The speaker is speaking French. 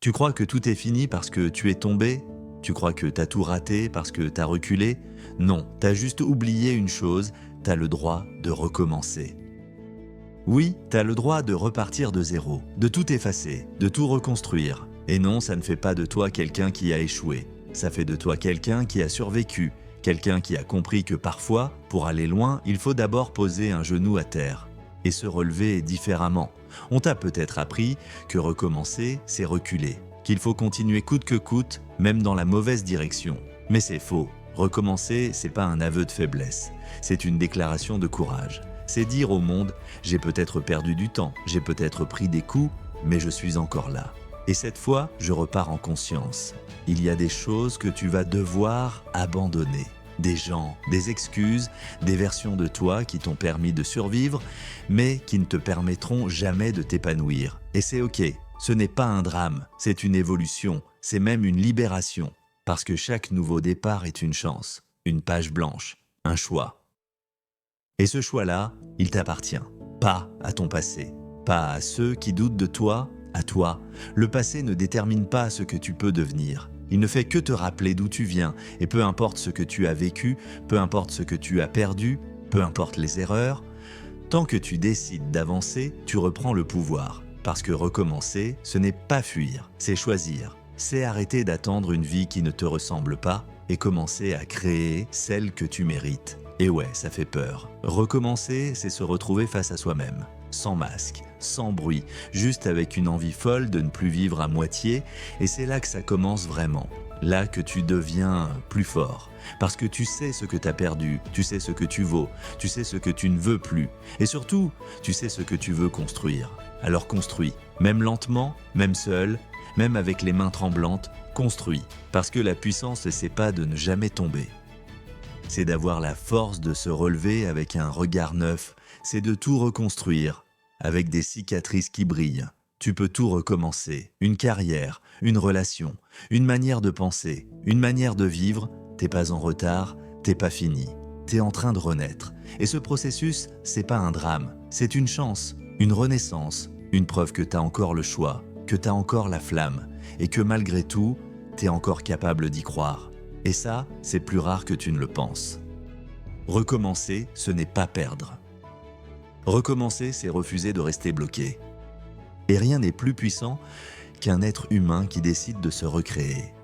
Tu crois que tout est fini parce que tu es tombé? Tu crois que t'as tout raté parce que t'as reculé? Non, t'as juste oublié une chose, t'as le droit de recommencer. Oui, t'as le droit de repartir de zéro, de tout effacer, de tout reconstruire. Et non, ça ne fait pas de toi quelqu'un qui a échoué. Ça fait de toi quelqu'un qui a survécu, quelqu'un qui a compris que parfois, pour aller loin, il faut d'abord poser un genou à terre et se relever différemment. On t'a peut-être appris que recommencer, c'est reculer, qu'il faut continuer coûte que coûte, même dans la mauvaise direction. Mais c'est faux. Recommencer, c'est pas un aveu de faiblesse, c'est une déclaration de courage. C'est dire au monde, j'ai peut-être perdu du temps, j'ai peut-être pris des coups, mais je suis encore là. Et cette fois, je repars en conscience. Il y a des choses que tu vas devoir abandonner. Des gens, des excuses, des versions de toi qui t'ont permis de survivre, mais qui ne te permettront jamais de t'épanouir. Et c'est ok, ce n'est pas un drame, c'est une évolution, c'est même une libération. Parce que chaque nouveau départ est une chance, une page blanche, un choix. Et ce choix-là, il t'appartient, pas à ton passé, pas à ceux qui doutent de toi, à toi. Le passé ne détermine pas ce que tu peux devenir. Il ne fait que te rappeler d'où tu viens, et peu importe ce que tu as vécu, peu importe ce que tu as perdu, peu importe les erreurs, tant que tu décides d'avancer, tu reprends le pouvoir. Parce que recommencer, ce n'est pas fuir, c'est choisir. C'est arrêter d'attendre une vie qui ne te ressemble pas et commencer à créer celle que tu mérites. Et ouais, ça fait peur. Recommencer, c'est se retrouver face à soi-même, sans masque, sans bruit, juste avec une envie folle de ne plus vivre à moitié, et c'est là que ça commence vraiment. Là que tu deviens plus fort, parce que tu sais ce que tu as perdu, tu sais ce que tu vaux, tu sais ce que tu ne veux plus, et surtout, tu sais ce que tu veux construire. Alors construis, même lentement, même seul, même avec les mains tremblantes, construis, parce que la puissance, c'est pas de ne jamais tomber. C'est d'avoir la force de se relever avec un regard neuf, c'est de tout reconstruire, avec des cicatrices qui brillent. Tu peux tout recommencer, une carrière, une relation, une manière de penser, une manière de vivre, t'es pas en retard, t'es pas fini, t'es en train de renaître. Et ce processus, c'est pas un drame, c'est une chance, une renaissance, une preuve que t'as encore le choix, que t'as encore la flamme, et que malgré tout, t'es encore capable d'y croire. Et ça, c'est plus rare que tu ne le penses. Recommencer, ce n'est pas perdre. Recommencer, c'est refuser de rester bloqué. Et rien n'est plus puissant qu'un être humain qui décide de se recréer.